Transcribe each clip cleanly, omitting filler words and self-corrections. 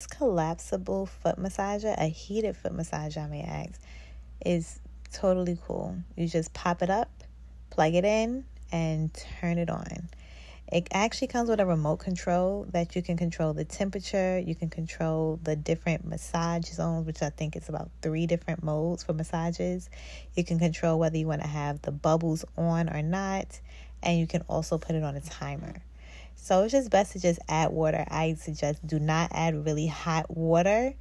This collapsible foot massager, a heated foot massager, I may ask, is totally cool. You just pop it up, plug it in, and turn it on. It actually comes with a remote control that you can control the temperature. You can control the different massage zones, which I think is about 3 different modes for massages. You can control whether you want to have the bubbles on or not. And you can also put it on a timer. So it's just best to just add water. I suggest do not add really hot water.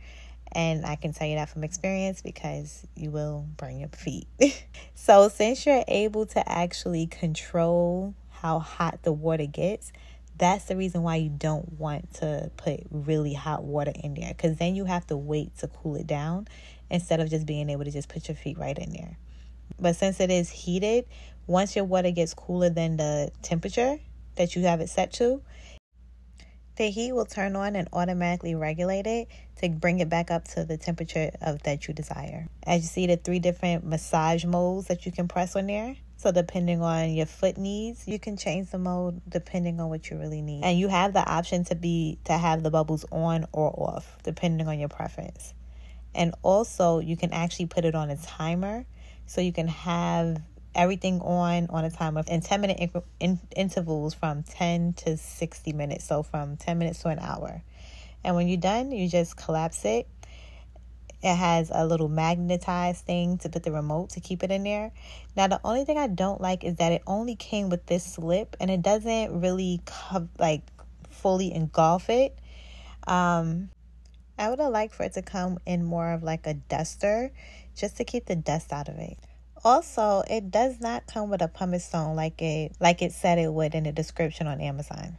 And I can tell you that from experience because you will burn your feet. So since you're able to actually control how hot the water gets, that's the reason why you don't want to put really hot water in there, because then you have to wait to cool it down instead of just being able to just put your feet right in there. But since it is heated, once your water gets cooler than the temperature that you have it set to, the heat will turn on and automatically regulate it to bring it back up to the temperature that you desire. As you see, the 3 different massage modes that you can press on there. So depending on your foot needs, you can change the mode depending on what you really need. And you have the option to have the bubbles on or off, depending on your preference. And also, you can actually put it on a timer, so you can have everything on a timer in 10-minute intervals from 10 to 60 minutes. So from 10 minutes to an hour. And when you're done, you just collapse it. It has a little magnetized thing to put the remote to keep it in there. Now, the only thing I don't like is that it only came with this slip and it doesn't really fully engulf it. I would have liked for it to come in more of like a duster just to keep the dust out of it. Also, it does not come with a pumice stone like it said it would in the description on Amazon.